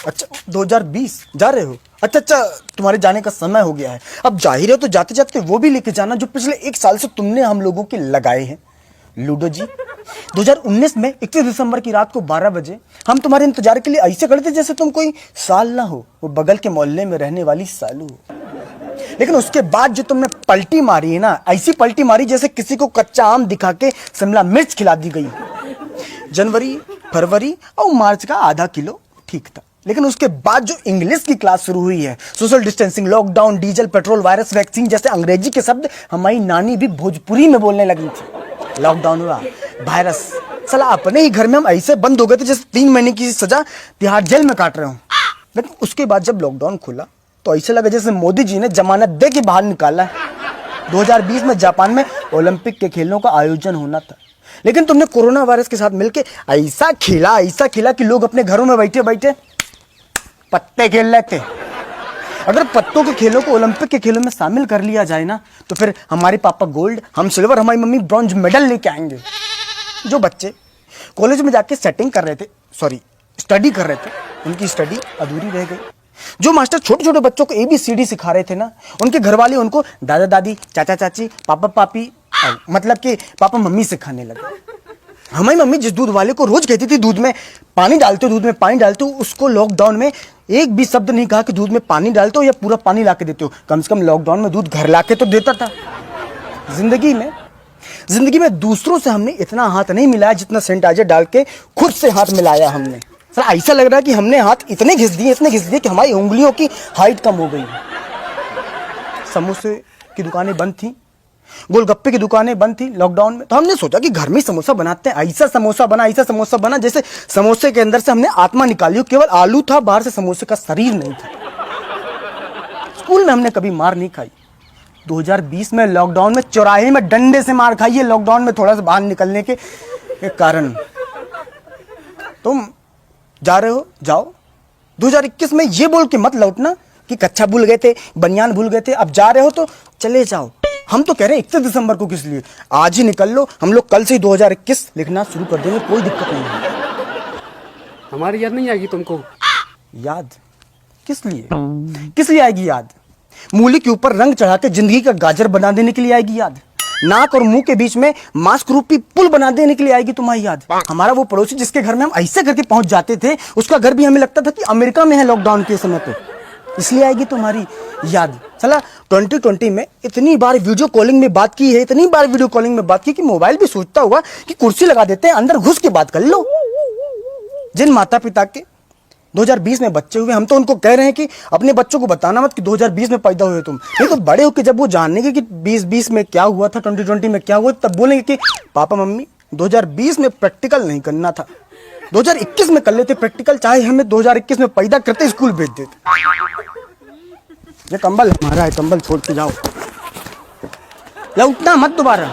अच्छा 2020 जा रहे हो? अच्छा अच्छा, तुम्हारे जाने का समय हो गया है। अब जा ही रहे हो तो जाते जाते वो भी लेके जाना जो पिछले 1 साल से तुमने हम लोगों के लगाए हैं। लूडो जी, 2019 में 31 दिसंबर की रात को 12 बजे हम तुम्हारे इंतजार के लिए ऐसे खड़े थे जैसे तुम कोई साल ना हो, वो बगल के मोहल्ले में रहने वाली सालू हो। लेकिन उसके बाद जो तुमने पलटी मारी है ना, ऐसी पलटी मारी जैसे किसी को कच्चा आम दिखा के शिमला मिर्च खिला दी गई। जनवरी, फरवरी और मार्च का आधा किलो ठीक था, लेकिन उसके बाद जो इंग्लिश की क्लास शुरू हुई है, social distancing, lockdown, diesel, petrol, virus, vaccine जैसे अंग्रेजी के शब्द हमारी नानी भी भोजपुरी में बोलने लगी थी। लॉकडाउन हुआ, वायरस, साला अपने ही घर में हम ऐसे बंद हो गए थे जैसे 3 महीने की सजा तिहाड़ जेल में काट रहे हो। लेकिन उसके बाद जब लॉकडाउन खुला तो ऐसे लगा जैसे मोदी जी ने जमानत दे के बाहर निकाला है। 2020 में जापान में ओलंपिक के खेलों का आयोजन होना था, लेकिन तुमने कोरोना वायरस के साथ मिलकर ऐसा खेला कि लोग अपने घरों में बैठे बैठे पत्ते खेल लेते। अगर पत्तों के खेलों को ओलंपिक के खेलों में शामिल कर लिया जाए ना, तो फिर हमारे पापा गोल्ड, हम सिल्वर, हमारी मम्मी ब्रॉन्ज मेडल लेके आएंगे। जो बच्चे कॉलेज में जाके स्टडी कर रहे थे, उनकी स्टडी अधूरी रह गई। जो मास्टर छोटे छोटे बच्चों को ABCD सिखा रहे थे ना, उनके घर वाले उनको दादा दादी, चाचा चाची, पापा पापी, मतलब कि पापा मम्मी सिखाने लगे। हमारी मम्मी जिस दूध वाले को रोज कहती थी दूध में पानी डालते हो, उसको लॉकडाउन में एक भी शब्द नहीं कहा कि दूध में पानी डालते हो या पूरा पानी ला के देते हो। कम से कम लॉकडाउन में दूध घर ला के तो देता था। जिंदगी में दूसरों से हमने इतना हाथ नहीं मिलाया जितना सैनिटाइजर डाल के खुद से हाथ मिलाया हमने। सर ऐसा लग रहा है कि हमने हाथ इतने घिस दिए कि हमारी उंगलियों की हाइट कम हो गई। समोसे की दुकानें बंद थी, गोलगप्पे की दुकानें बंद थी लॉकडाउन में, तो हमने सोचा कि घर में समोसा बनाते हैं। ऐसा समोसा बना जैसे समोसे के अंदर से हमने आत्मा निकाली हो, केवल आलू था, बाहर से समोसे का शरीर नहीं था। स्कूल में हमने कभी मार नहीं खाई। 2020 में लॉकडाउन में चौराहे में डंडे से मार खाई है, लॉकडाउन में थोड़ा सा बाहर निकलने के कारण। तुम जा रहे हो, जाओ। 2021 में ये बोल के मत लौटना कि कच्छा भूल गए थे, बनियान भूल गए थे। अब जा रहे हो तो चले जाओ। हम तो कह रहे हैं 31 दिसंबर को किस लिए, आज ही निकल लो। हम लोग कल से ही 2021 लिखना शुरू कर देंगे, कोई दिक्कत नहीं है। हमारी याद नहीं आएगी तुमको? याद किस लिए आएगी याद? मूली के ऊपर रंग चढ़ा के जिंदगी का गाजर बना देने के लिए आएगी याद। नाक और मुंह के बीच में मास्क रूपी पुल बना देने के लिए आएगी तुम्हारी याद। हमारा वो पड़ोसी जिसके घर में हम ऐसे करके पहुंच जाते थे, उसका घर भी हमें लगता था कि अमेरिका में है लॉकडाउन के समय पे, इसलिए आएगी तुम्हारी याद। चला 2020 में इतनी बार वीडियो कॉलिंग में बात की कि मोबाइल भी सोचता हुआ कि कुर्सी लगा देते हैं, अंदर घुस के बात कर लो। जिन माता पिता के 2020 में बच्चे हुए, हम तो उनको कह रहे हैं कि अपने बच्चों को बताना मत कि 2020 में पैदा हुए तुम। नहीं तो बड़े होकर जब वो जानेंगे कि 2020 में क्या हुआ था, 2020 में क्या हुआ, तब बोलेंगे कि पापा मम्मी 2020 में प्रैक्टिकल नहीं करना था, 2021 में कर लेते प्रैक्टिकल, चाहे हमें 2021 में पैदा करते स्कूल भेज देते। ये कंबल हमारा है, कंबल छोड़ के जाओ, या उठना मत दोबारा।